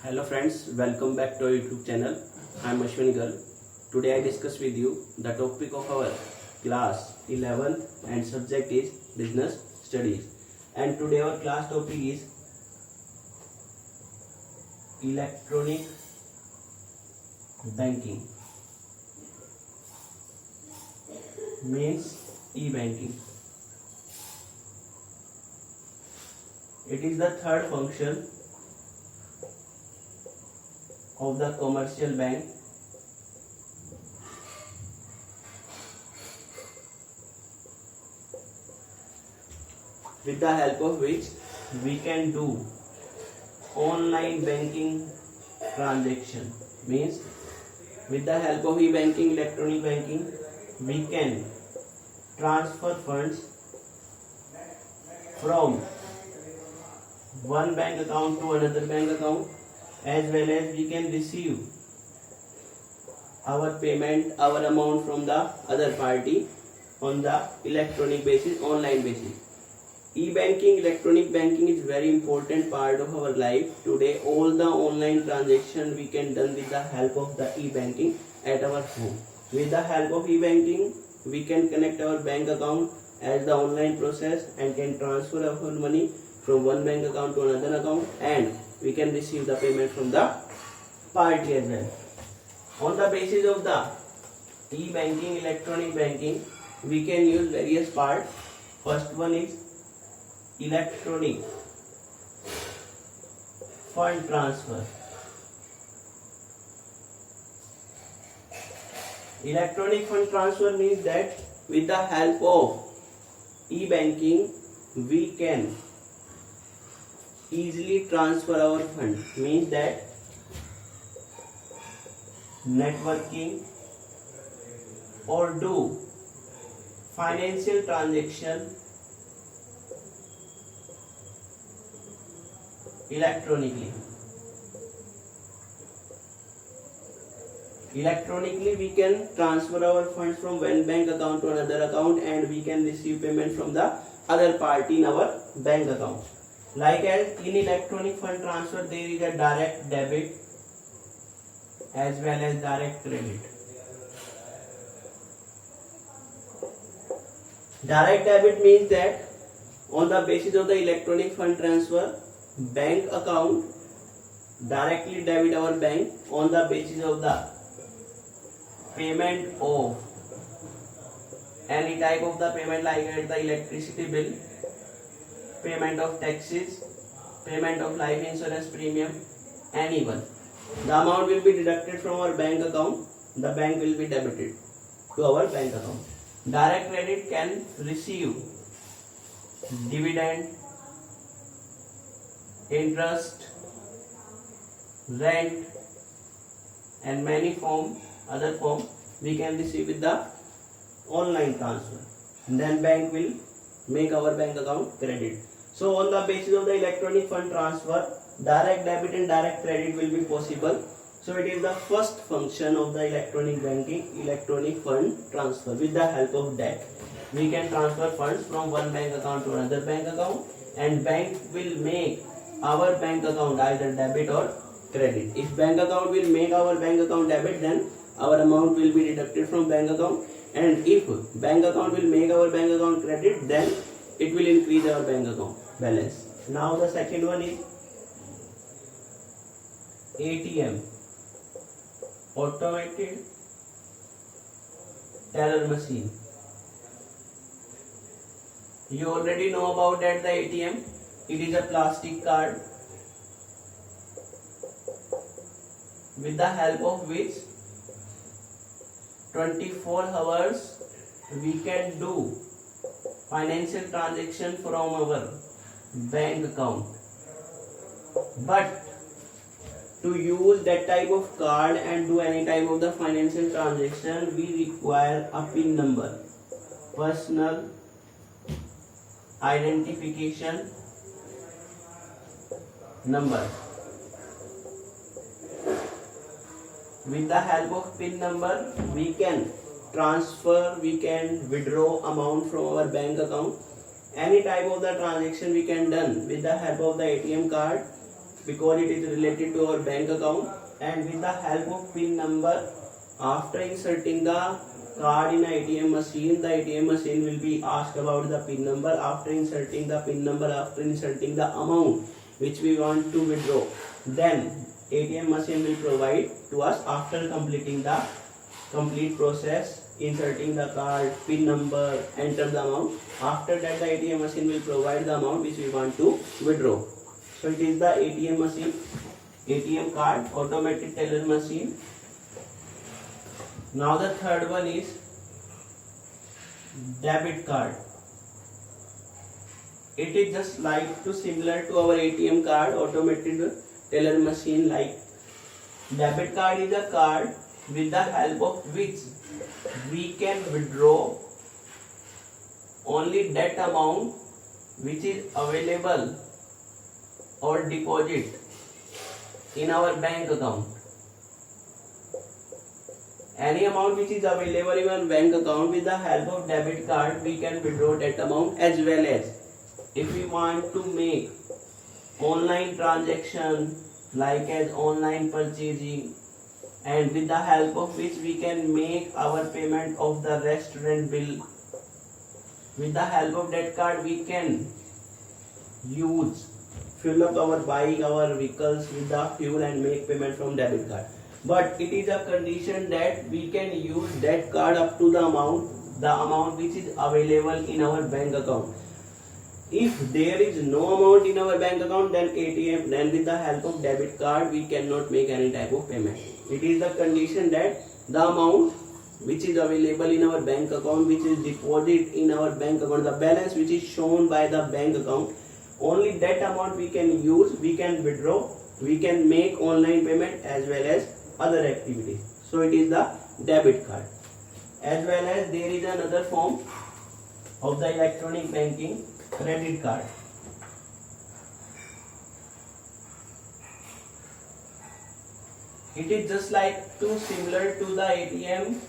Hello friends, welcome back to our YouTube channel. I am Ashwin Garg. Today I discuss with you the topic of our class 11th and subject is business studies. And today our class topic is electronic banking, means e-banking. It is the third function of the commercial bank with the help of which we can do online banking transaction. Means with the help of e-banking, electronic banking, we can transfer funds from one bank account to another bank account, as well as we can receive our payment, our amount from the other party on the electronic basis, online basis. E-banking, electronic banking is very important part of our life. Today all the online transaction we can done with the help of the e-banking at our home. With the help of e-banking we can connect our bank account as the online process and can transfer our money from one bank account to another account, and we can receive the payment from the party as well. On the basis of the e-banking, electronic banking, we can use various parts. First one is electronic fund transfer. Electronic fund transfer means that with the help of e-banking we can easily transfer our fund. Means that networking or do financial transaction electronically. Electronically we can transfer our funds from one bank account to another account, and we can receive payment from the other party in our bank account. Like as in electronic fund transfer there is a direct debit as well as direct credit. Direct debit means that on the basis of the electronic fund transfer, bank account directly debit our bank on the basis of the payment of any type of the payment, like the electricity bill, payment of taxes, payment of life insurance premium, anyone. The amount will be deducted from our bank account, the bank will be debited to our bank account. Direct credit can receive dividend, interest, rent, and many other form we can receive with the online transfer. Then bank will make our bank account credit. So on the basis of the electronic fund transfer, direct debit and direct credit will be possible. So it is the first function of the electronic banking, electronic fund transfer. With the help of that we can transfer funds from one bank account to another bank account, and bank will make our bank account either debit or credit. If bank account will make our bank account debit, then our amount will be deducted from bank account, and if bank account will make our bank account credit, then it will increase our bank account balance. Now the second one is ATM, automated teller machine. You already know about that, the ATM. It is a plastic card with the help of which 24 hours we can do financial transaction from our bank account. But to use that type of card and do any type of the financial transaction, we require a PIN number, personal identification number. With the help of PIN number we can transfer, we can withdraw amount from our bank account, any type of the transaction we can done with the help of the ATM card because it is related to our bank account. And with the help of PIN number, after inserting the card in ATM machine, the ATM machine will be asked about the PIN number. After inserting the PIN number, after inserting the amount which we want to withdraw, then ATM machine will provide to us after completing the complete process, inserting the card, PIN number, enter the amount. After that, the ATM machine will provide the amount which we want to withdraw. So it is the ATM machine, ATM card, automatic teller machine. Now the third one is debit card. It is just like to similar to our ATM card, automated teller machine. Like debit card is a card with the help of which we can withdraw only that amount which is available or deposit in our bank account. Any amount which is available in our bank account, with the help of debit card we can withdraw that amount. As well as if we want to make online transaction like as online purchasing, and with the help of which we can make our payment of the restaurant bill, with the help of that card we can use, fill up our bike, our vehicles with the fuel and make payment from debit card. But it is a condition that we can use that card up to the amount which is available in our bank account. If there is no amount in our bank account, then with the help of debit card we cannot make any type of payment. It is the condition that the amount which is available in our bank account, which is deposited in our bank account, the balance which is shown by the bank account, only that amount we can use, we can withdraw, we can make online payment as well as other activities. So it is the debit card. As well as there is another form of the electronic banking, credit card. It is just like too similar to the ATM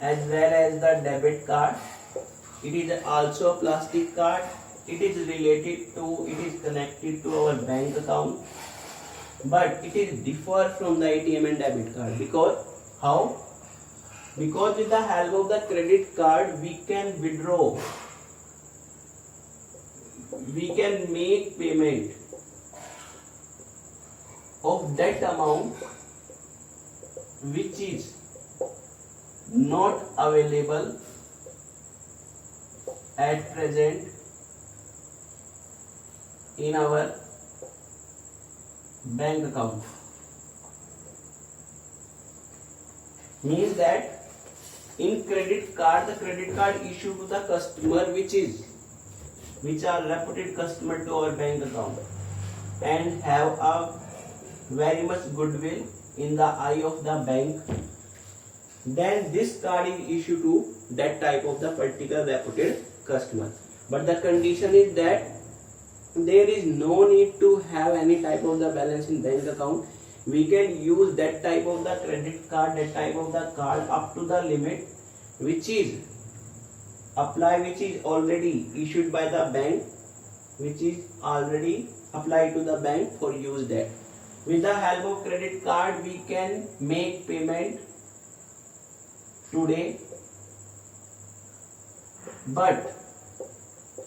as well as the debit card. It is also a plastic card. It is connected to our bank account, but it is differ from the ATM and debit card. Because how? Because with the help of the credit card we can withdraw, we can make payment of that amount which is not available at present in our bank account. Means that in credit card, the credit card issued to the customer which are reputed customer to our bank account and have a very much goodwill in the eye of the bank, then this card is issued to that type of the particular reputed customer. But the condition is that there is no need to have any type of the balance in bank account. We can use that type of the credit card, that type of the card up to the limit which is applied, which is already issued by the bank, which is already applied to the bank for use that. With the help of credit card we can make payment today, but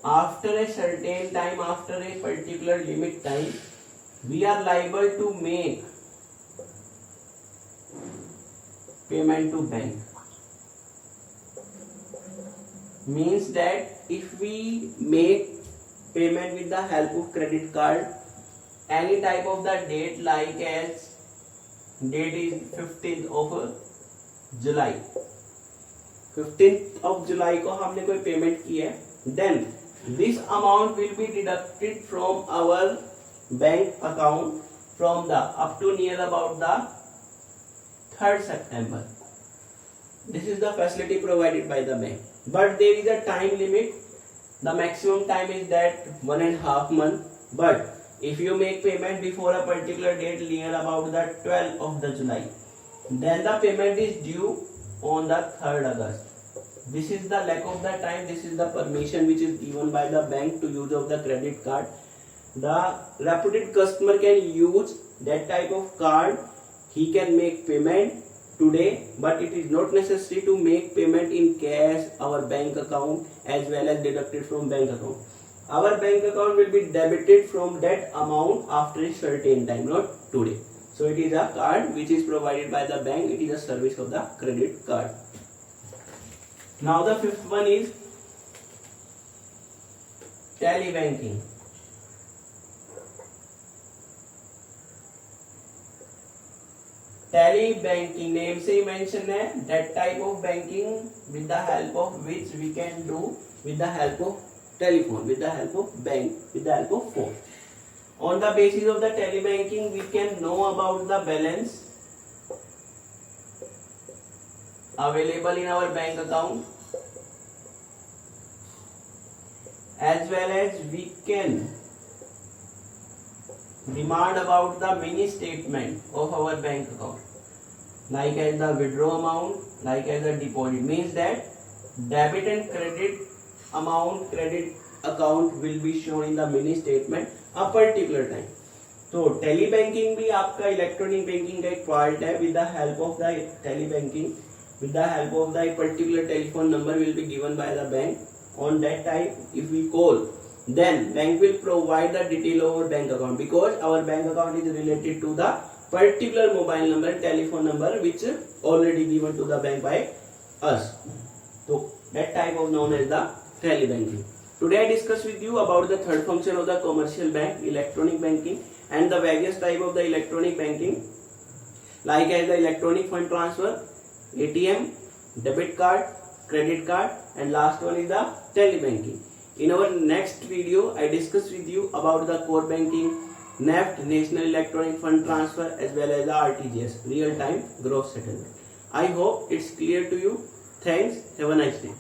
after a certain time, after a particular limit time, we are liable to make payment to bank. Means that if we make payment with the help of credit card, any type of the date, like as date is 15th of July, 15th of July को हमने कोई payment की है, then this amount will be deducted from our bank account from the up to near about the 3rd September. This is the facility provided by the bank, but there is a time limit. The maximum time is that 1.5 months. But if you make payment before a particular date near about the 12th of the July, then the payment is due on the 3rd August. This is the lack of the time. This is the permission which is given by the bank to use of the credit card. The reputed customer can use that type of card. He can make payment today, but it is not necessary to make payment in cash, our bank account, as well as deducted from bank account. Our bank account will be debited from that amount after a certain time, not today. So it is a card which is provided by the bank. It is a service of the credit card. Now the fifth one is telebanking. Telebanking, name से ही mention है that type of banking with the help of which we can do with the help of telephone, with the help of bank, with the help of phone. On the basis of the telebanking, we can know about the balance available in our bank account, as well as we can demand about the mini statement of our bank account, like as the withdraw amount, like as the deposit. Means that debit and credit amount, credit account will be shown in the mini statement a particular time. तो tele banking भी आपका electronic banking का एक part है. With the help of the tele banking, with the help of the particular telephone number will be given by the bank. On that time, if we call, then bank will provide the detail of our bank account, because our bank account is related to the particular mobile number, telephone number which already given to the bank by us. So that type of known as the telebanking. Today I discuss with you about the third function of the commercial bank, electronic banking, and the various type of the electronic banking, like as the electronic fund transfer, ATM, debit card, credit card, and last one is the telebanking. In our next video, I discuss with you about the core banking, NEFT, National Electronic Fund Transfer, as well as the RTGS, real time gross settlement. I hope it's clear to you. Thanks. Have a nice day.